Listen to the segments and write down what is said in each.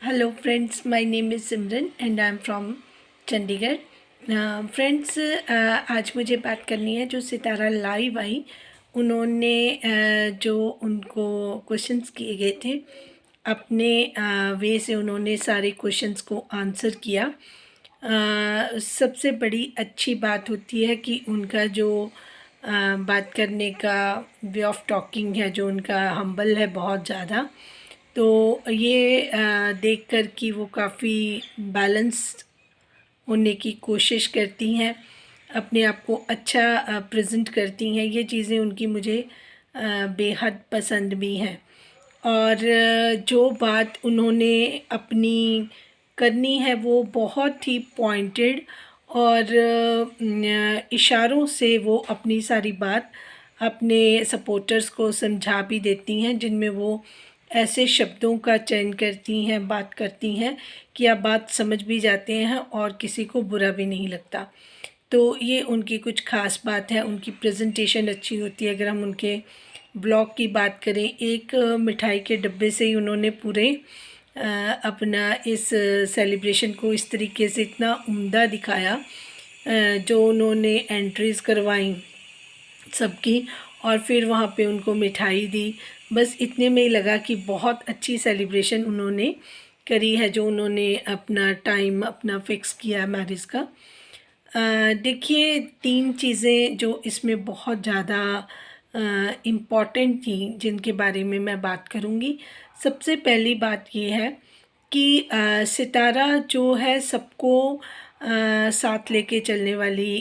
Hello friends, my name is Simran and I am from Chandigarh. Friends, आज मुझे बात करनी है जो सितारा लाइव आई उन्होंने जो उनको क्वेश्चंस किए गए थे अपने वे से उन्होंने सारे क्वेश्चंस को आंसर किया। सबसे बड़ी अच्छी बात होती है कि उनका जो बात करने का वे ऑफ टॉकिंग है, जो उनका हम्बल है बहुत ज़्यादा। तो ये देख कर कि वो काफ़ी बैलेंस्ड होने की कोशिश करती हैं, अपने आप को अच्छा प्रेजेंट करती हैं। ये चीज़ें उनकी मुझे बेहद पसंद भी हैं। और जो बात उन्होंने अपनी करनी है वो बहुत ही पॉइंटेड और इशारों से वो अपनी सारी बात अपने सपोर्टर्स को समझा भी देती हैं, जिनमें वो ऐसे शब्दों का चयन करती हैं, बात करती हैं कि आप बात समझ भी जाते हैं और किसी को बुरा भी नहीं लगता। तो ये उनकी कुछ ख़ास बात है। उनकी प्रेजेंटेशन अच्छी होती है। अगर हम उनके ब्लॉग की बात करें, एक मिठाई के डब्बे से ही उन्होंने पूरे अपना इस सेलिब्रेशन को इस तरीके से इतना उम्दा दिखाया, जो उन्होंने एंट्रीज़ करवाई सबकी और फिर वहाँ पे उनको मिठाई दी। बस इतने में ही लगा कि बहुत अच्छी सेलिब्रेशन उन्होंने करी है, जो उन्होंने अपना टाइम अपना फ़िक्स किया मैरिज का। देखिए, 3 चीज़ें जो इसमें बहुत ज़्यादा इम्पॉर्टेंट थी, जिनके बारे में मैं बात करूँगी। सबसे पहली बात ये है कि सितारा जो है सबको साथ लेके चलने वाली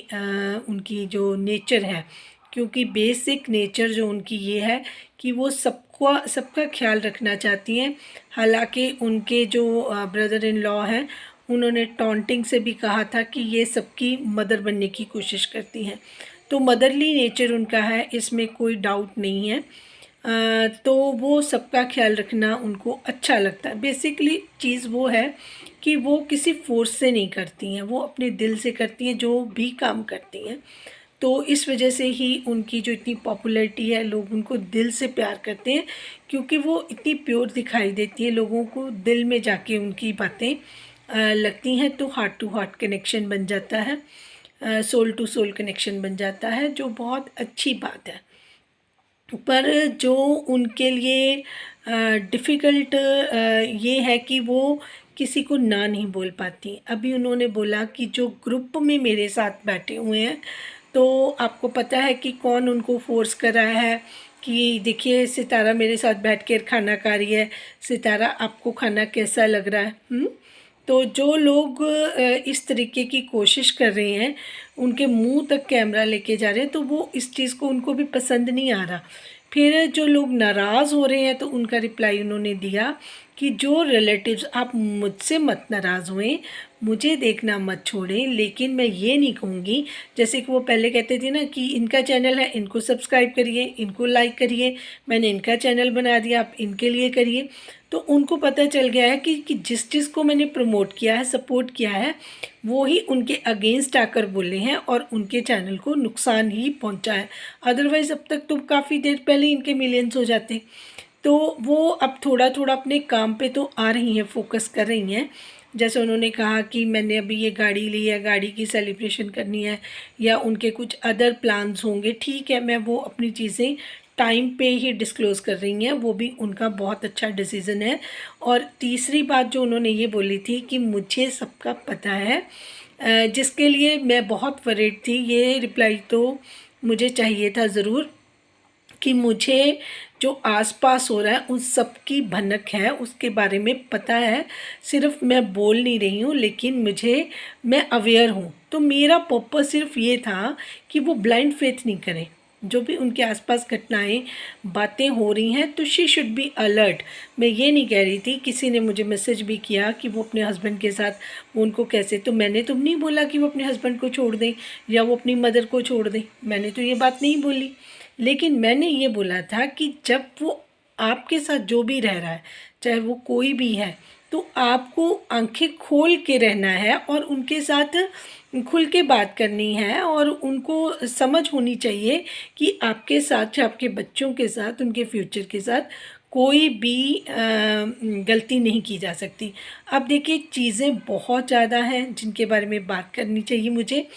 उनकी जो नेचर है, क्योंकि बेसिक नेचर जो उनकी ये है कि वो सबका ख्याल रखना चाहती हैं। हालांकि उनके जो ब्रदर इन लॉ हैं, उन्होंने टॉन्टिंग से भी कहा था कि ये सबकी मदर बनने की कोशिश करती हैं। तो मदरली नेचर उनका है, इसमें कोई डाउट नहीं है। तो वो सबका ख्याल रखना उनको अच्छा लगता है। बेसिकली चीज़ वो है कि वो किसी फोर्स से नहीं करती हैं, वो अपने दिल से करती हैं जो भी काम करती हैं। तो इस वजह से ही उनकी जो इतनी पॉपुलैरिटी है, लोग उनको दिल से प्यार करते हैं, क्योंकि वो इतनी प्योर दिखाई देती है। लोगों को दिल में जाके उनकी बातें लगती हैं, तो हार्ट टू हार्ट कनेक्शन बन जाता है, सोल टू सोल कनेक्शन बन जाता है, जो बहुत अच्छी बात है। पर जो उनके लिए डिफ़िकल्ट ये है कि वो किसी को ना नहीं बोल पाती। अभी उन्होंने बोला कि जो ग्रुप में मेरे साथ बैठे हुए हैं, तो आपको पता है कि कौन उनको फ़ोर्स कर रहा है कि देखिए सितारा मेरे साथ बैठ कर खाना खा रही है, सितारा आपको खाना कैसा लग रहा है? तो जो लोग इस तरीके की कोशिश कर रहे हैं, उनके मुंह तक कैमरा लेके जा रहे हैं, तो वो इस चीज़ को उनको भी पसंद नहीं आ रहा। फिर जो लोग नाराज़ हो रहे हैं, तो उनका रिप्लाई उन्होंने दिया कि जो रिलेटिव्स, आप मुझसे मत नाराज़ हुए, मुझे देखना मत छोड़ें, लेकिन मैं ये नहीं कहूँगी, जैसे कि वो पहले कहते थे ना कि इनका चैनल है, इनको सब्सक्राइब करिए, इनको लाइक करिए, मैंने इनका चैनल बना दिया, आप इनके लिए करिए। तो उनको पता चल गया है कि जिस चीज़ को मैंने प्रमोट किया है, सपोर्ट किया है, वो ही उनके अगेंस्ट आकर बोले हैं और उनके चैनल को नुकसान ही पहुंचा है। अदरवाइज़ अब तक तो काफ़ी देर पहले इनके मिलियंस हो जाते। तो वो अब थोड़ा थोड़ा अपने काम पे तो आ रही हैं, फोकस कर रही हैं। जैसे उन्होंने कहा कि मैंने अभी ये गाड़ी ली है, गाड़ी की सेलिब्रेशन करनी है, या उनके कुछ अदर प्लान्स होंगे, ठीक है, मैं वो अपनी चीज़ें टाइम पे ही डिस्क्लोज़ कर रही हैं, वो भी उनका बहुत अच्छा डिसीज़न है। और तीसरी बात जो उन्होंने ये बोली थी कि मुझे सबका पता है, जिसके लिए मैं बहुत वरीड थी। ये रिप्लाई तो मुझे चाहिए था ज़रूर कि मुझे जो आसपास हो रहा है उन सब की भनक है, उसके बारे में पता है। सिर्फ मैं बोल नहीं रही हूँ, लेकिन मैं अवेयर हूँ। तो मेरा पर्पस सिर्फ ये था कि वो ब्लाइंड फेथ नहीं करें। जो भी उनके आसपास घटनाएं बातें हो रही हैं, तो शी शुड बी अलर्ट। मैं ये नहीं कह रही थी, किसी ने मुझे मैसेज भी किया कि वो अपने हस्बैंड के साथ, वो उनको कैसे, तो मैंने तो नहीं बोला कि वो अपने हस्बैंड को छोड़ दें या वो अपनी मदर को छोड़ दें, मैंने तो ये बात नहीं बोली। लेकिन मैंने ये बोला था कि जब वो आपके साथ जो भी रह रहा है, चाहे वो कोई भी है, तो आपको आंखें खोल के रहना है और उनके साथ खुल के बात करनी है, और उनको समझ होनी चाहिए कि आपके साथ, आपके बच्चों के साथ, उनके फ्यूचर के साथ कोई भी गलती नहीं की जा सकती। अब देखिए, चीज़ें बहुत ज़्यादा हैं जिनके बारे में बात करनी चाहिए मुझे,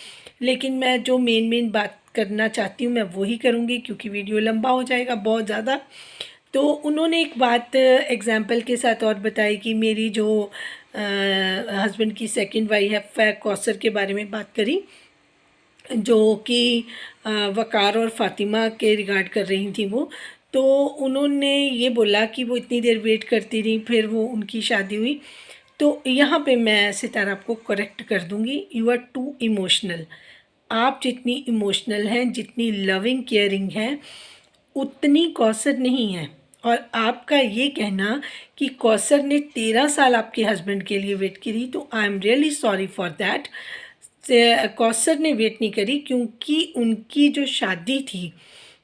लेकिन मैं जो मेन बात करना चाहती हूँ मैं वही करूँगी, क्योंकि वीडियो लंबा हो जाएगा बहुत ज़्यादा। तो उन्होंने एक बात एग्ज़ाम्पल के साथ और बताई कि मेरी जो हस्बैंड की सेकंड वाइफ है कौसर के बारे में बात करी, जो कि वक़ार और फ़ातिमा के रिगार्ड कर रही थी वो। तो उन्होंने ये बोला कि वो इतनी देर वेट करती रही, फिर वो उनकी शादी हुई। तो यहाँ पे मैं सितारा आपको करेक्ट कर दूँगी, यू आर टू इमोशनल। आप जितनी इमोशनल हैं, जितनी लविंग केयरिंग हैं, उतनी कौसर नहीं है। और आपका ये कहना कि कौसर ने 13 साल आपके हस्बैंड के लिए वेट करी, तो I am really sorry for that. Kausar ने वेट नहीं करी, क्योंकि उनकी जो शादी थी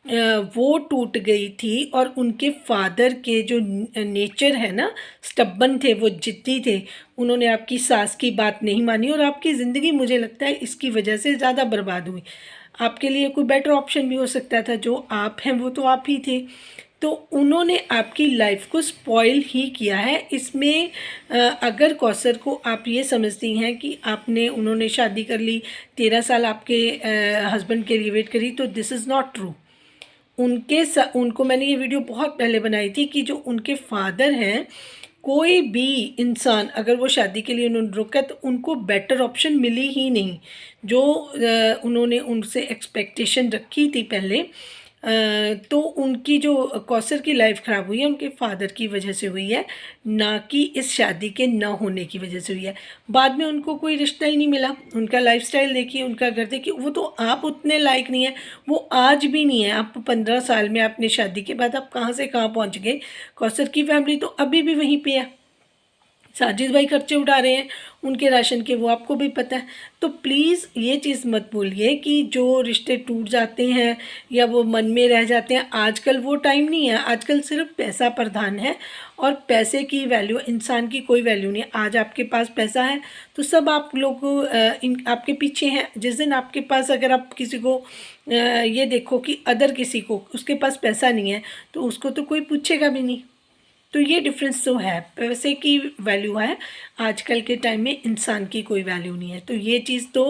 वो टूट गई थी, और उनके फादर के जो नेचर है ना, स्टब्बन थे, वो जिद्दी थे। उन्होंने आपकी सास की बात नहीं मानी, और आपकी ज़िंदगी मुझे लगता है इसकी वजह से ज़्यादा बर्बाद हुई। आपके लिए कोई बेटर ऑप्शन भी हो सकता था, जो आप हैं वो तो आप ही थे। तो उन्होंने आपकी लाइफ को स्पॉइल ही किया है। इसमें अगर कौसर को आप ये समझती हैं कि उन्होंने शादी कर ली, 13 साल आपके हस्बैंड के लिए वेट करी, तो दिस इज़ नॉट ट्रू। उनको मैंने ये वीडियो बहुत पहले बनाई थी कि जो उनके फादर हैं, कोई भी इंसान अगर वो शादी के लिए उन्होंने रुका, तो उनको बेटर ऑप्शन मिली ही नहीं। जो उन्होंने उनसे एक्सपेक्टेशन रखी थी पहले, तो उनकी जो कौसर की लाइफ ख़राब हुई है, उनके फादर की वजह से हुई है, ना कि इस शादी के ना होने की वजह से हुई है। बाद में उनको कोई रिश्ता ही नहीं मिला। उनका लाइफस्टाइल देखिए, उनका घर देखिए, वो तो आप उतने लायक नहीं है, वो आज भी नहीं है। आप 15 साल में आपने शादी के बाद आप कहाँ से कहाँ पहुँच गए। कौसर की फैमिली तो अभी भी वहीं पे है। साजिद भाई खर्चे उठा रहे हैं उनके राशन के, वो आपको भी पता है। तो प्लीज़ ये चीज़ मत भूलिए कि जो रिश्ते टूट जाते हैं या वो मन में रह जाते हैं, आजकल वो टाइम नहीं है। आजकल सिर्फ पैसा प्रधान है, और पैसे की वैल्यू, इंसान की कोई वैल्यू नहीं है। आज आपके पास पैसा है तो सब आप लोग आपके पीछे हैं। जिस दिन आपके पास, अगर आप किसी को ये देखो कि अदर किसी को उसके पास पैसा नहीं है, तो उसको तो कोई पूछेगा भी नहीं। तो ये डिफरेंस तो है, पैसे की वैल्यू है, आजकल के टाइम में इंसान की कोई वैल्यू नहीं है। तो ये चीज़ तो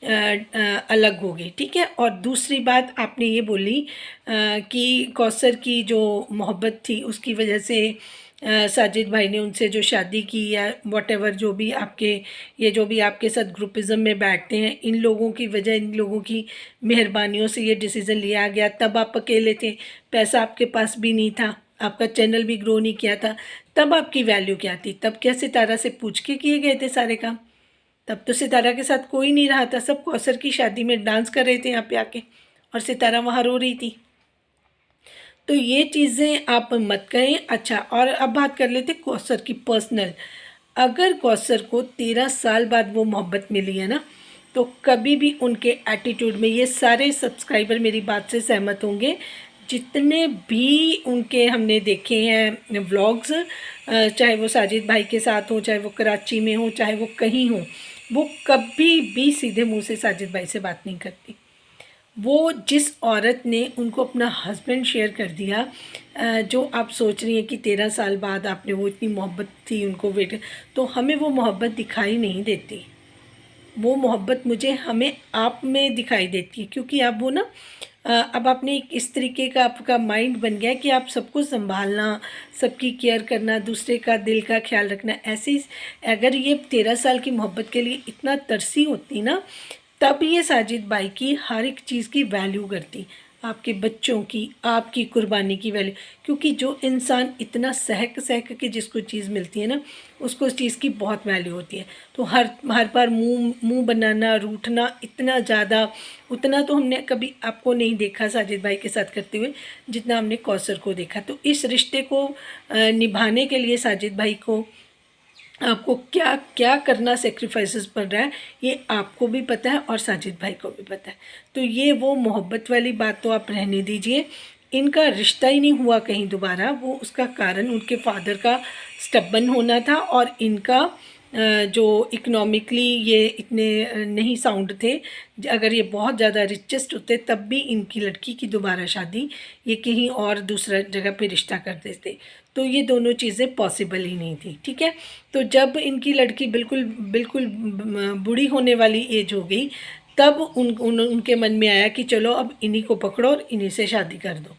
अलग हो गई, ठीक है। और दूसरी बात आपने ये बोली कि कौसर की जो मोहब्बत थी उसकी वजह से साजिद भाई ने उनसे जो शादी की, या वॉटेवर जो भी आपके साथ ग्रुपिज़म में बैठते हैं, इन लोगों की वजह, इन लोगों की मेहरबानियों से ये डिसीज़न लिया गया। तब आप अकेले थे, पैसा आपके पास भी नहीं था, आपका चैनल भी ग्रो नहीं किया था। तब आपकी वैल्यू क्या थी? तब क्या सितारा से पूछ के किए गए थे सारे काम? तब तो सितारा के साथ कोई नहीं रहा था, सब कौसर की शादी में डांस कर रहे थे यहाँ पे आके, और सितारा वहाँ रो रही थी। तो ये चीज़ें आप मत कहें। अच्छा, और अब बात कर लेते कौसर की पर्सनल। अगर कौसर को 13 साल बाद वो मोहब्बत मिली है ना, तो कभी भी उनके एटीट्यूड में, ये सारे सब्सक्राइबर मेरी बात से सहमत होंगे, जितने भी उनके हमने देखे हैं व्लॉग्स, चाहे वो साजिद भाई के साथ हो, चाहे वो कराची में हो, चाहे वो कहीं हो, वो कभी भी सीधे मुंह से साजिद भाई से बात नहीं करती। वो जिस औरत ने उनको अपना हस्बैंड शेयर कर दिया, जो आप सोच रही हैं कि 13 साल बाद आपने, वो इतनी मोहब्बत थी उनको वेट, तो हमें वो मोहब्बत दिखाई नहीं देती। वो मोहब्बत मुझे हमें आप में दिखाई देती है, क्योंकि आप वो ना अब आपने एक इस तरीके का आपका माइंड बन गया कि आप सबको संभालना, सबकी केयर करना, दूसरे का दिल का ख्याल रखना। ऐसे अगर ये 13 साल की मोहब्बत के लिए इतना तरसी होती ना, तब ये साजिद भाई की हर एक चीज़ की वैल्यू करती, आपके बच्चों की, आपकी कुर्बानी की वैल्यू। क्योंकि जो इंसान इतना सहक सहक के जिसको चीज़ मिलती है ना, उसको उस चीज़ की बहुत वैल्यू होती है। तो हर हर बार मुंह बनाना, रूठना, इतना ज़्यादा, उतना तो हमने कभी आपको नहीं देखा साजिद भाई के साथ करते हुए, जितना हमने कौसर को देखा। तो इस रिश्ते को निभाने के लिए साजिद भाई को, आपको क्या क्या करना, सेक्रीफाइसेस पड़ रहा है, ये आपको भी पता है और साजिद भाई को भी पता है। तो ये वो मोहब्बत वाली बात तो आप रहने दीजिए। इनका रिश्ता ही नहीं हुआ कहीं दोबारा, वो उसका कारण उनके फादर का स्टबन होना था, और इनका जो इकोनॉमिकली ये इतने नहीं साउंड थे। अगर ये बहुत ज़्यादा रिचेस्ट होते तब भी इनकी लड़की की दोबारा शादी ये कहीं और दूसरा जगह पे रिश्ता कर देते, तो ये दोनों चीज़ें पॉसिबल ही नहीं थी। ठीक है, तो जब इनकी लड़की बिल्कुल बिल्कुल बूढ़ी होने वाली एज हो गई, तब उनके मन में आया कि चलो अब इन्हीं को पकड़ो और इन्हीं से शादी कर दो।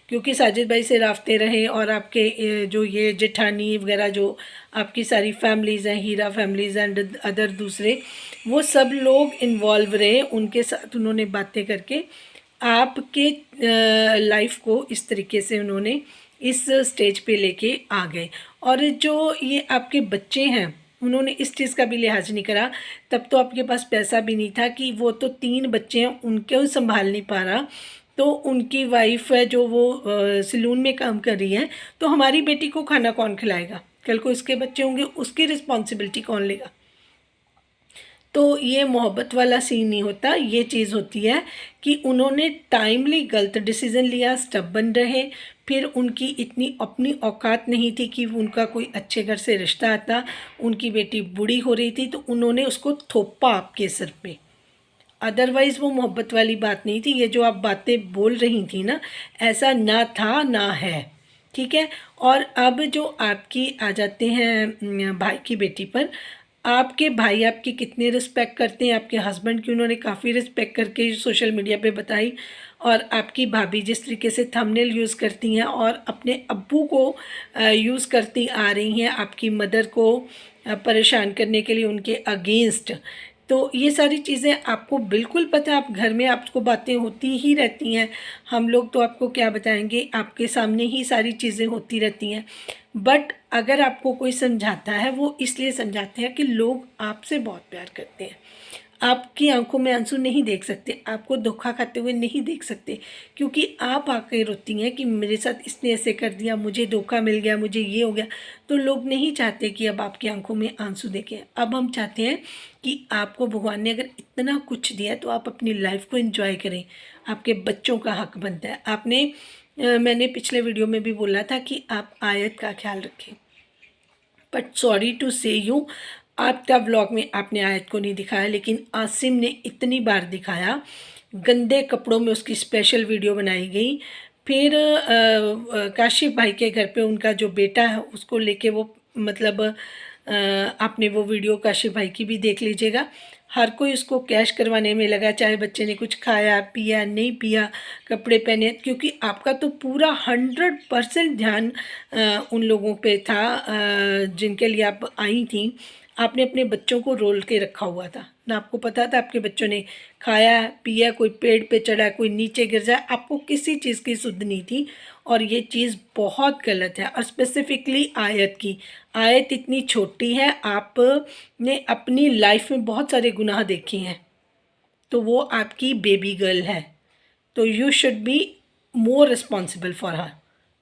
क्योंकि साजिद भाई से राब्ते रहे और आपके जो ये जेठानी वगैरह जो आपकी सारी फैमिलीज़ हैं, हीरा फैमिलीज़ एंड अदर दूसरे, वो सब लोग इन्वॉल्व रहे, उनके साथ उन्होंने बातें करके आपके लाइफ को इस तरीके से उन्होंने इस स्टेज पे लेके आ गए। और जो ये आपके बच्चे हैं उन्होंने इस चीज़ का भी लिहाज नहीं करा। तब तो आपके पास पैसा भी नहीं था कि वो तो 3 बच्चे हैं उनको संभाल नहीं पा रहा, तो उनकी वाइफ है जो वो सैलून में काम कर रही है, तो हमारी बेटी को खाना कौन खिलाएगा, कल को इसके बच्चे होंगे उसकी रिस्पॉन्सिबिलिटी कौन लेगा। तो ये मोहब्बत वाला सीन नहीं होता, ये चीज़ होती है कि उन्होंने टाइमली गलत डिसीज़न लिया, स्टबर्न रहे, फिर उनकी इतनी अपनी औकात नहीं थी कि उनका कोई अच्छे घर से रिश्ता आता। उनकी बेटी बूढ़ी हो रही थी तो उन्होंने उसको थोपा आपके सिर पे, अदरवाइज़ वो मोहब्बत वाली बात नहीं थी। ये जो आप बातें बोल रही थी ना, ऐसा ना था ना है। ठीक है, और अब जो आपकी आ जाते हैं भाई की बेटी पर, आपके भाई आपकी कितनी रिस्पेक्ट करते हैं, आपके हस्बैंड की उन्होंने काफ़ी रिस्पेक्ट करके सोशल मीडिया पे बताई, और आपकी भाभी जिस तरीके से थंबनेल यूज़ करती हैं और अपने अब्बू को यूज़ करती आ रही हैं आपकी मदर को परेशान करने के लिए उनके अगेंस्ट, तो ये सारी चीज़ें आपको बिल्कुल पता है। आप घर में आपको बातें होती ही रहती हैं, हम लोग तो आपको क्या बताएंगे, आपके सामने ही सारी चीज़ें होती रहती हैं। बट अगर आपको कोई समझाता है वो इसलिए समझाते हैं कि लोग आपसे बहुत प्यार करते हैं, आपकी आंखों में आंसू नहीं देख सकते, आपको धोखा खाते हुए नहीं देख सकते, क्योंकि आप आके रोती हैं कि मेरे साथ इसने ऐसे कर दिया, मुझे धोखा मिल गया, मुझे ये हो गया। तो लोग नहीं चाहते कि अब आपकी आंखों में आंसू देखें। अब हम चाहते हैं कि आपको भगवान ने अगर इतना कुछ दिया तो आप अपनी लाइफ को एंजॉय करें, आपके बच्चों का हक बनता है। आपने मैंने पिछले वीडियो में भी बोला था कि आप आयत का ख्याल रखें, बट सॉरी टू से यू, आपका व्लॉग में आपने आयत को नहीं दिखाया, लेकिन आसिम ने इतनी बार दिखाया, गंदे कपड़ों में उसकी स्पेशल वीडियो बनाई गई। फिर काशिफ भाई के घर पे उनका जो बेटा है उसको लेके वो मतलब आपने वो वीडियो काशिफ भाई की भी देख लीजिएगा। हर कोई उसको कैश करवाने में लगा, चाहे बच्चे ने कुछ खाया पिया नहीं पिया, कपड़े पहने, क्योंकि आपका तो पूरा 100% ध्यान उन लोगों पे था जिनके लिए आप आई थी। आपने अपने बच्चों को रोल के रखा हुआ था ना, आपको पता था आपके बच्चों ने खाया पिया, कोई पेड़ पे चढ़ा, कोई नीचे गिर जाए, आपको किसी चीज़ की सुध नहीं थी। और ये चीज़ बहुत गलत है। और स्पेसिफिकली आयत की, आयत इतनी छोटी है, आपने अपनी लाइफ में बहुत सारे गुनाह देखे हैं, तो वो आपकी बेबी गर्ल है, तो you should be more responsible for her.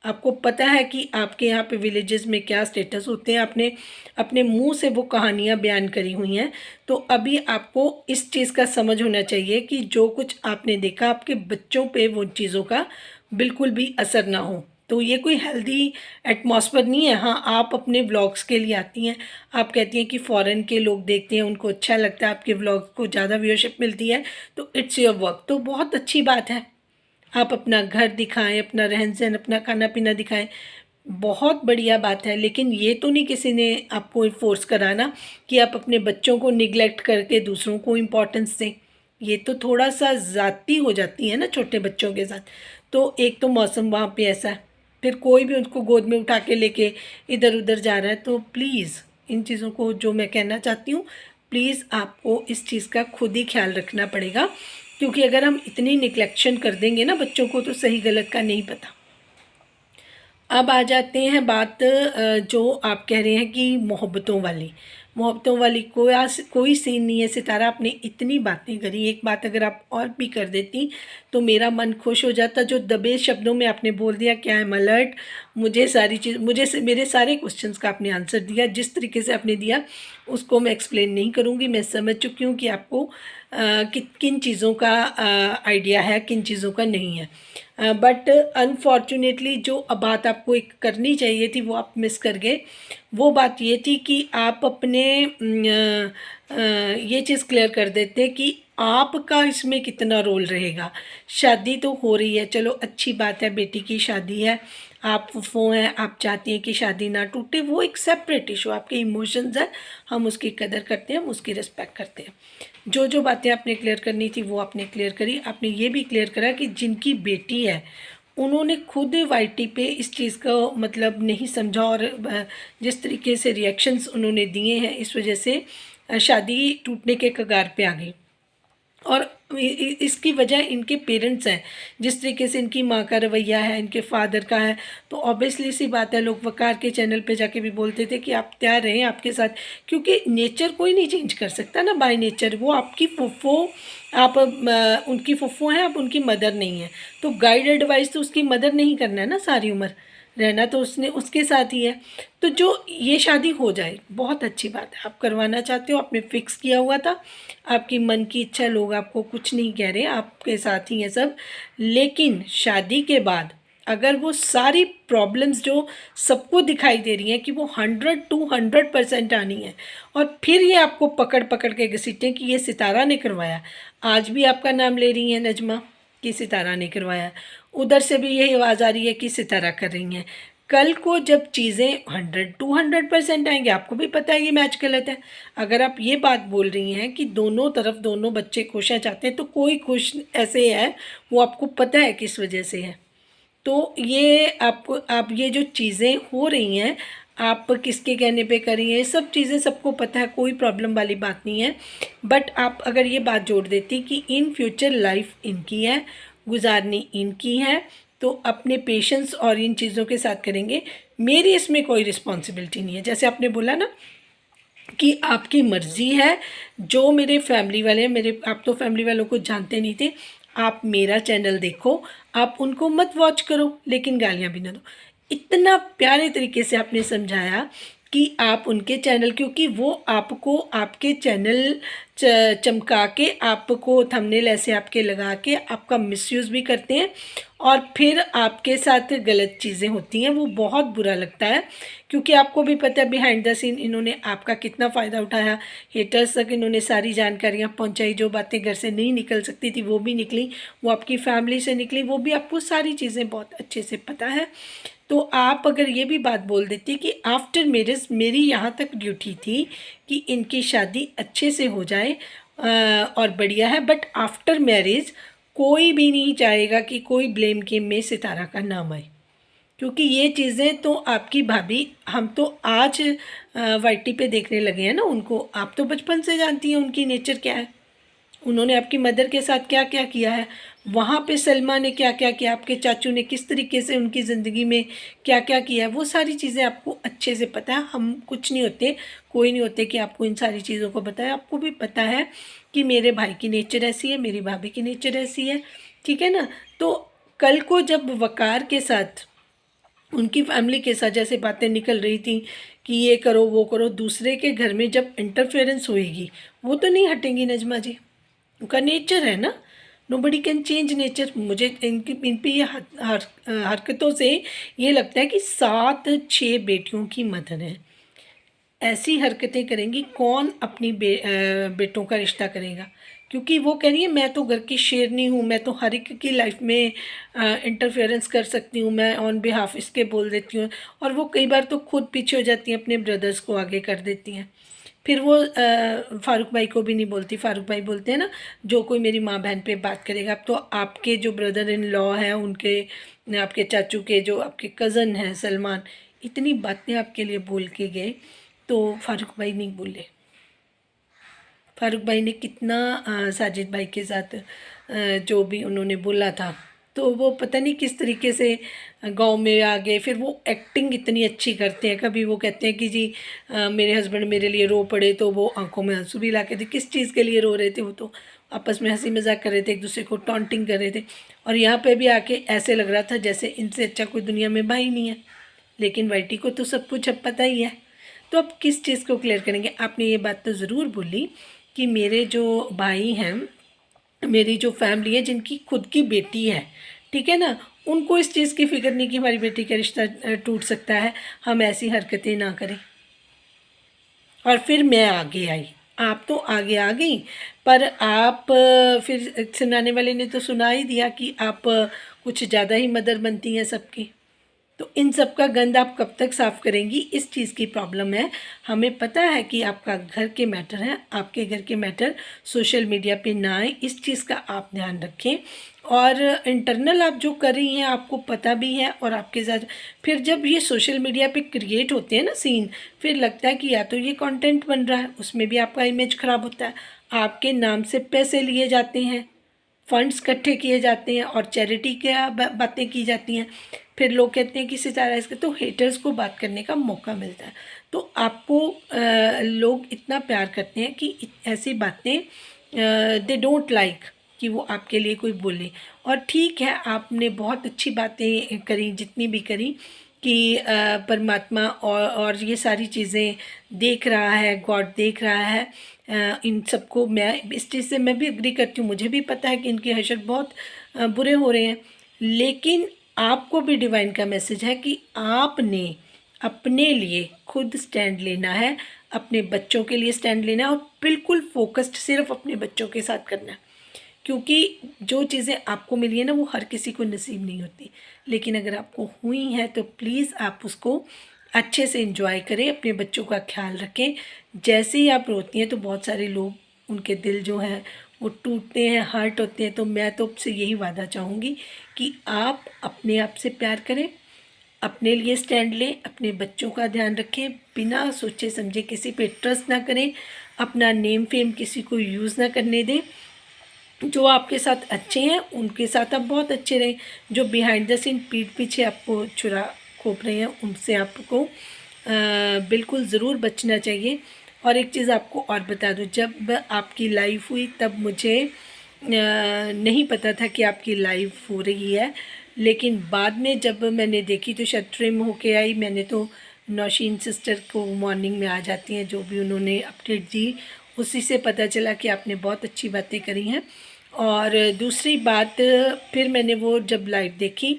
आपको पता है कि आपके यहाँ पे विलेजेस में क्या स्टेटस होते हैं, आपने अपने मुंह से वो कहानियाँ बयान करी हुई हैं। तो अभी आपको इस चीज़ का समझ होना चाहिए कि जो कुछ आपने देखा आपके बच्चों पे वो चीज़ों का बिल्कुल भी असर ना हो। तो ये कोई हेल्दी एटमॉस्फेयर नहीं है। हाँ, आप अपने व्लॉग्स के लिए आती हैं, आप कहती हैं कि फ़ॉरेन के लोग देखते हैं उनको अच्छा लगता है, आपके व्लॉग को ज़्यादा व्यूअरशिप मिलती है, तो इट्स योर वर्क, तो बहुत अच्छी बात है। आप अपना घर दिखाएं, अपना रहन सहन, अपना खाना पीना दिखाएं, बहुत बढ़िया बात है। लेकिन ये तो नहीं किसी ने आपको फोर्स कराना कि आप अपने बच्चों को निगलेक्ट करके दूसरों को इम्पोर्टेंस दें। ये तो थोड़ा सा ज़ाती हो जाती है ना छोटे बच्चों के साथ। तो एक तो मौसम वहाँ पे ऐसा है, फिर कोई भी उनको गोद में उठा के लेके इधर उधर जा रहा है। तो प्लीज़ इन चीज़ों को, जो मैं कहना चाहती हूँ, प्लीज़ आपको इस चीज़ का खुद ही ख्याल रखना पड़ेगा, क्योंकि अगर हम इतनी निगलेक्शन कर देंगे ना बच्चों को, तो सही गलत का नहीं पता। अब आ जाते हैं बात जो आप कह रहे हैं कि मोहब्बतों वाली कोई सीन नहीं है। सितारा, आपने इतनी बातें करी, एक बात अगर आप और भी कर देती तो मेरा मन खुश हो जाता। जो दबे शब्दों में आपने बोल दिया क्या है अलर्ट, मुझे सारी चीज़, मेरे सारे क्वेश्चंस का आपने आंसर दिया, जिस तरीके से आपने दिया उसको मैं एक्सप्लेन नहीं करूँगी। मैं समझ चुकी हूँ कि आपको किन चीज़ों का आइडिया है, किन चीज़ों का नहीं है। बट अनफॉर्चुनेटली जो बात आपको एक करनी चाहिए थी वो आप मिस कर गए। वो बात ये थी कि आप अपने ये चीज़ क्लियर कर देते कि आपका इसमें कितना रोल रहेगा। शादी तो हो रही है, चलो अच्छी बात है, बेटी की शादी है, आप फूफो हैं, आप चाहती हैं कि शादी ना टूटे, वो एक सेपरेट इशू, आपके इमोशंस हैं, हम उसकी कदर करते हैं, हम उसकी रिस्पेक्ट करते हैं। जो जो बातें आपने क्लियर करनी थी वो आपने क्लियर करी। आपने ये भी क्लियर करा कि जिनकी बेटी है उन्होंने खुद वाईटी पे इस चीज़ का मतलब नहीं समझा, और जिस तरीके से रिएक्शंस उन्होंने दिए हैं इस वजह से शादी टूटने के कगार पे आ गई। और इसकी वजह इनके पेरेंट्स हैं, जिस तरीके से इनकी माँ का रवैया है, इनके फादर का है। तो ऑब्वियसली सी बात है, लोग वकार के चैनल पे जाके भी बोलते थे कि आप तैयार रहें आपके साथ, क्योंकि नेचर कोई नहीं चेंज कर सकता ना बाय नेचर। वो आपकी फुफ्फो, आप उनकी फुफ्फो हैं, आप उनकी मदर नहीं हैं, तो गाइड एडवाइस तो उसकी मदर नहीं करना है ना, सारी उम्र रहना तो उसने उसके साथ ही है। तो जो ये शादी हो जाए बहुत अच्छी बात है, आप करवाना चाहते हो, आपने फिक्स किया हुआ था, आपकी मन की इच्छा, लोग आपको कुछ नहीं कह रहे, आपके साथ ही है सब। लेकिन शादी के बाद अगर वो सारी प्रॉब्लम्स जो सबको दिखाई दे रही हैं कि वो 100 to 100% आनी है, और फिर ये आपको पकड़ पकड़ के घसीटें कि ये सितारा ने करवाया। आज भी आपका नाम ले रही हैं नजमा कि सितारा ने करवाया, उधर से भी यही आवाज़ आ रही है कि सितारा कर रही हैं। कल को जब चीज़ें 100 to 100% आएंगे, आपको भी पता है ये मैच गलत है। अगर आप ये बात बोल रही हैं कि दोनों तरफ दोनों बच्चे खुश हैं चाहते हैं, तो कोई खुश ऐसे है, वो आपको पता है किस वजह से है। तो ये आपको, आप ये जो चीज़ें हो रही हैं, आप किसके कहने पे कर रही हैं, ये सब चीज़ें सबको पता है, कोई प्रॉब्लम वाली बात नहीं है। बट आप अगर ये बात जोड़ देती कि इन फ्यूचर लाइफ इनकी है, गुजारनी इनकी है, तो अपने पेशेंस और इन चीज़ों के साथ करेंगे, मेरी इसमें कोई रिस्पॉन्सिबिलिटी नहीं है। जैसे आपने बोला ना कि आपकी मर्ज़ी है, जो मेरे फैमिली वाले हैं, मेरे आप तो फैमिली वालों को जानते नहीं थे, आप मेरा चैनल देखो, आप उनको मत वॉच करो, लेकिन गालियाँ भी ना दो। इतना प्यारे तरीके से आपने समझाया कि आप उनके चैनल, क्योंकि वो आपको आपके चैनल चमका के, आपको थंबनेल ऐसे आपके लगा के आपका मिसयूज़ भी करते हैं, और फिर आपके साथ गलत चीज़ें होती हैं, वो बहुत बुरा लगता है। क्योंकि आपको भी पता है बिहाइंड द सीन इन्होंने आपका कितना फ़ायदा उठाया, हेटर्स तक इन्होंने सारी जानकारियाँ पहुँचाई, जो बातें घर से नहीं निकल सकती थी वो भी निकली, वो आपकी फैमिली से निकली, वो भी आपको सारी चीज़ें बहुत अच्छे से पता है। तो आप अगर ये भी बात बोल देती कि आफ्टर मैरिज मेरी यहाँ तक ड्यूटी थी कि इनकी शादी अच्छे से हो जाए, और बढ़िया है, बट आफ्टर मैरिज कोई भी नहीं चाहेगा कि कोई ब्लेम गेम में सितारा का नाम आए, क्योंकि ये चीज़ें तो आपकी भाभी, हम तो आज वाईटी पे देखने लगे हैं ना उनको, आप तो बचपन से जानती हैं उनकी नेचर क्या है, उन्होंने आपकी मदर के साथ क्या क्या किया है, वहाँ पे सलमा ने क्या क्या किया, आपके चाचू ने किस तरीके से उनकी ज़िंदगी में क्या क्या किया है, वो सारी चीज़ें आपको अच्छे से पता है। हम कुछ नहीं होते, कोई नहीं होते कि आपको इन सारी चीज़ों को बताए, आपको भी पता है कि मेरे भाई की नेचर ऐसी है, मेरी भाभी की नेचर ऐसी है, ठीक है ना। तो कल को जब वकार के साथ, उनकी फैमिली के साथ जैसे बातें निकल रही थी कि ये करो वो करो, दूसरे के घर में जब इंटरफेरेंस होएगी, वो तो नहीं हटेंगी नजमा जी, उनका नेचर है ना, नोबडी कैन चेंज नेचर। मुझे इनकी इन पे ये हरकतों से ये लगता है कि 7-6 बेटियों की मदर है, ऐसी हरकतें करेंगी, कौन अपनी बेटों का रिश्ता करेगा। क्योंकि वो कह रही है मैं तो घर की शेरनी हूँ, मैं तो हर एक की लाइफ में इंटरफेरेंस कर सकती हूँ, मैं ऑन बिहाफ इसके बोल देती हूँ, और वो कई बार तो खुद पीछे हो जाती हैं, अपने ब्रदर्स को आगे कर देती हैं। फिर वो फ़ारूक भाई को भी नहीं बोलती, फ़ारूक भाई बोलते हैं ना, जो कोई मेरी माँ बहन पे बात करेगा। अब तो आपके जो ब्रदर इन लॉ हैं, उनके, आपके चाचू के जो आपके कज़न हैं सलमान, इतनी बातें आपके लिए बोल के गए, तो फ़ारूक भाई नहीं बोले। फ़ारूक भाई ने कितना साजिद भाई के साथ जो भी उन्होंने बोला था, तो वो पता नहीं किस तरीके से गांव में आ गए। फिर वो एक्टिंग इतनी अच्छी करते हैं, कभी वो कहते हैं कि जी मेरे हस्बैंड मेरे लिए रो पड़े, तो वो आंखों में आंसू भी ला के थे, किस चीज़ के लिए रो रहे थे, वो तो आपस में हंसी मजाक कर रहे थे, एक दूसरे को टॉन्टिंग कर रहे थे, और यहाँ पे भी आके ऐसे लग रहा था जैसे इनसे अच्छा कोई दुनिया में भाई नहीं है। लेकिन वाइटी को तो सब कुछ अब पता ही है, तो अब किस चीज़ को क्लियर करेंगे। आपने ये बात तो ज़रूर बोली कि मेरे जो भाई हैं, मेरी जो फैमिली है, जिनकी खुद की बेटी है, ठीक है ना, उनको इस चीज़ की फ़िक्र नहीं कि हमारी बेटी का रिश्ता टूट सकता है, हम ऐसी हरकतें ना करें। और फिर मैं आगे आई। आप तो आगे आ गई, पर आप फिर सुनाने वाले ने तो सुना ही दिया कि आप कुछ ज़्यादा ही मदर बनती हैं सबकी। तो इन सब का गंद आप कब तक साफ़ करेंगी, इस चीज़ की प्रॉब्लम है। हमें पता है कि आपका घर के मैटर हैं, आपके घर के मैटर सोशल मीडिया पे ना आए, इस चीज़ का आप ध्यान रखें। और इंटरनल आप जो कर रही हैं आपको पता भी है, और आपके साथ फिर जब ये सोशल मीडिया पे क्रिएट होते हैं ना सीन, फिर लगता है कि या तो ये कंटेंट बन रहा है, उसमें भी आपका इमेज ख़राब होता है, आपके नाम से पैसे लिए जाते हैं, फंड्स इकट्ठे किए जाते हैं और चैरिटी क्या बातें की जाती हैं। फिर लोग कहते हैं कि सितारा इसके, तो हेटर्स को बात करने का मौका मिलता है। तो आपको लोग इतना प्यार करते हैं कि ऐसी बातें दे डोंट लाइक कि वो आपके लिए कोई बोले। और ठीक है, आपने बहुत अच्छी बातें करी, जितनी भी करी, कि परमात्मा और ये सारी चीज़ें देख रहा है, गॉड देख रहा है। इन सबको मैं इस चीज़ से मैं भी एग्री करती हूँ, मुझे भी पता है कि इनकी हशर बहुत बुरे हो रहे हैं। लेकिन आपको भी डिवाइन का मैसेज है कि आपने अपने लिए खुद स्टैंड लेना है, अपने बच्चों के लिए स्टैंड लेना है, और बिल्कुल फोकस्ड सिर्फ अपने बच्चों के साथ करना है। क्योंकि जो चीज़ें आपको मिली है ना, वो हर किसी को नसीब नहीं होती, लेकिन अगर आपको हुई हैं तो प्लीज़ आप उसको अच्छे से एंजॉय करें, अपने बच्चों का ख्याल रखें। जैसे ही आप रोती हैं तो बहुत सारे लोग, उनके दिल जो हैं वो टूटते हैं, हर्ट होते हैं। तो मैं तो आपसे यही वादा चाहूँगी कि आप अपने आप से प्यार करें, अपने लिए स्टैंड लें, अपने बच्चों का ध्यान रखें, बिना सोचे समझे किसी पे ट्रस्ट ना करें, अपना नेम फेम किसी को यूज़ ना करने दें। जो आपके साथ अच्छे हैं उनके साथ आप बहुत अच्छे रहें, जो बिहाइंड द सीन पीठ पीछे आपको चुरा खोप रहे हैं उनसे आपको बिल्कुल ज़रूर बचना चाहिए। और एक चीज़ आपको और बता दूँ, जब आपकी लाइफ हुई तब मुझे नहीं पता था कि आपकी लाइफ हो रही है, लेकिन बाद में जब मैंने देखी तो शायद ट्रिम होके आई। मैंने तो नौशीन सिस्टर को मॉर्निंग में आ जाती हैं, जो भी उन्होंने अपडेट दी उसी से पता चला कि आपने बहुत अच्छी बातें करी हैं। और दूसरी बात, फिर मैंने वो जब लाइव देखी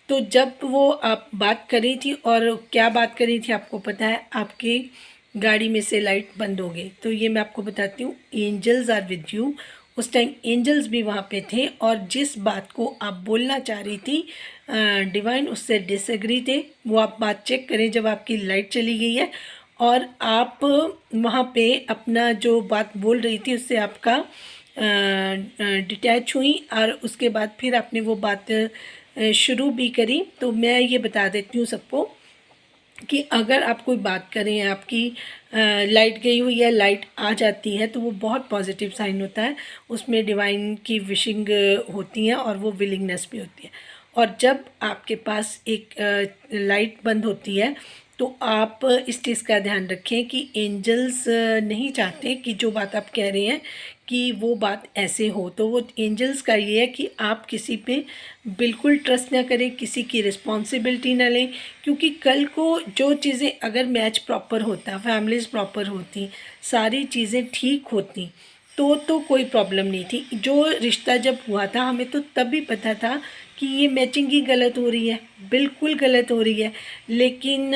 तो जब वो आप बात कर रही थी, और क्या बात कर रही थी आपको पता है, आपकी गाड़ी में से लाइट बंद हो गई। तो ये मैं आपको बताती हूँ, एंजल्स आर विद यू। उस टाइम एंजल्स भी वहाँ पे थे, और जिस बात को आप बोलना चाह रही थी डिवाइन उससे डिसएग्री थे। वो आप बात चेक करें, जब आपकी लाइट चली गई है और आप वहाँ पे अपना जो बात बोल रही थी उससे आपका डिटैच हुई, और उसके बाद फिर आपने वो बात शुरू भी करी। तो मैं ये बता देती हूँ सबको कि अगर आप कोई बात करें, आपकी लाइट गई हुई है, लाइट आ जाती है, तो वो बहुत पॉजिटिव साइन होता है। उसमें डिवाइन की विशिंग होती है और वो विलिंगनेस भी होती है। और जब आपके पास एक लाइट बंद होती है तो आप इस चीज़ का ध्यान रखें कि एंजल्स नहीं चाहते कि जो बात आप कह रहे हैं कि वो बात ऐसे हो। तो वो एंजल्स का ये है कि आप किसी पे बिल्कुल ट्रस्ट ना करें, किसी की रिस्पॉन्सिबिलिटी ना लें, क्योंकि कल को जो चीज़ें अगर मैच प्रॉपर होता, फैमिलीज़ प्रॉपर होती, सारी चीज़ें ठीक होती, तो कोई प्रॉब्लम नहीं थी। जो रिश्ता जब हुआ था हमें तो तभी पता था कि ये मैचिंग ही गलत हो रही है, बिल्कुल गलत हो रही है। लेकिन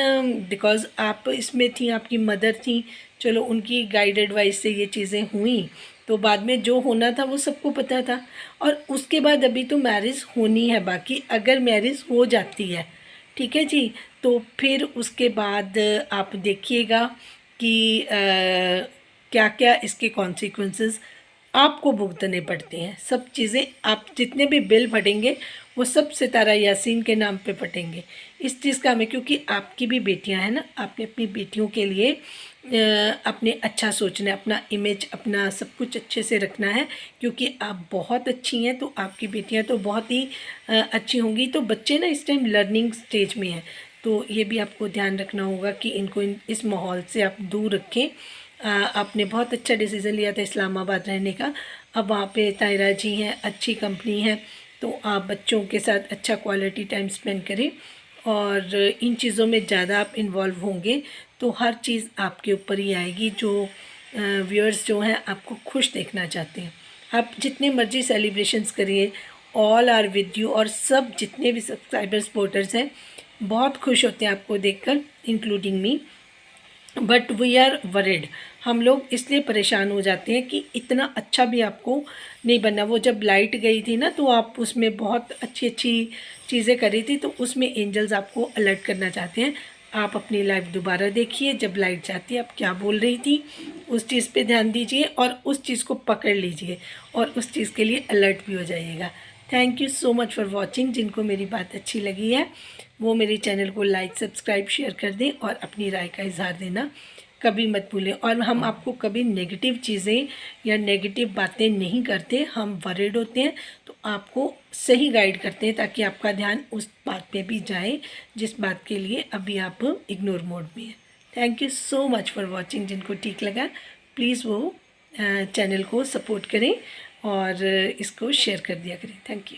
बिकॉज़ आप इसमें थी, आपकी मदर थी, चलो उनकी गाइड एडवाइस से ये चीज़ें हुई, तो बाद में जो होना था वो सबको पता था। और उसके बाद अभी तो मैरिज होनी है बाकी, अगर मैरिज हो जाती है, ठीक है जी, तो फिर उसके बाद आप देखिएगा कि क्या क्या इसके कॉन्सिक्वेंसेस आपको भुगतने पड़ते हैं। सब चीज़ें, आप जितने भी बिल फटेंगे वो सब सितारा यासीन के नाम पे फटेंगे। इस चीज़ का हमें, क्योंकि आपकी भी बेटियां हैं ना, आपने अपनी बेटियों के लिए अपने अच्छा सोचना है, अपना इमेज, अपना सब कुछ अच्छे से रखना है, क्योंकि आप बहुत अच्छी हैं तो आपकी बेटियां तो बहुत ही अच्छी होंगी। तो बच्चे ना इस टाइम लर्निंग स्टेज में हैं, तो ये भी आपको ध्यान रखना होगा कि इनको इस माहौल से आप दूर रखें। आपने बहुत अच्छा डिसीज़न लिया था इस्लामाबाद रहने का। अब वहाँ पे तायरा जी हैं, अच्छी कंपनी है, तो आप बच्चों के साथ अच्छा क्वालिटी टाइम स्पेंड करें। और इन चीज़ों में ज़्यादा आप इन्वॉल्व होंगे तो हर चीज़ आपके ऊपर ही आएगी। जो व्यूअर्स जो हैं आपको खुश देखना चाहते हैं, आप जितने मर्ज़ी सेलिब्रेशंस करिए, ऑल आर विद यू, और सब जितने भी सब्सक्राइबर सपोर्टर्स हैं बहुत खुश होते हैं आपको देखकर, including me. But we are worried, हम लोग इसलिए परेशान हो जाते हैं कि इतना अच्छा भी आपको नहीं बनना। वो जब लाइट गई थी ना, तो आप उसमें बहुत अच्छी अच्छी चीज़ें करी थी, तो उसमें एंजल्स आपको अलर्ट करना चाहते हैं। आप अपनी लाइफ दोबारा देखिए, जब लाइट जाती है आप क्या बोल रही थी, उस चीज़ पे ध्यान दीजिए और उस चीज़ को पकड़ लीजिए और उस चीज़ के लिए अलर्ट भी हो जाइएगा। Thank you so much for watching. जिनको मेरी बात अच्छी लगी है वो मेरे चैनल को लाइक, सब्सक्राइब, शेयर कर दें और अपनी राय का इजहार देना कभी मत भूलें। और हम आपको कभी नेगेटिव चीज़ें या नेगेटिव बातें नहीं करते, हम वरीड होते हैं तो आपको सही गाइड करते हैं, ताकि आपका ध्यान उस बात पे भी जाए जिस बात के लिए अभी आप इग्नोर मोड में हैं। Thank you so much for watching. जिनको ठीक लगा प्लीज़ वो चैनल को सपोर्ट करें और इसको शेयर कर दिया करें। Thank you.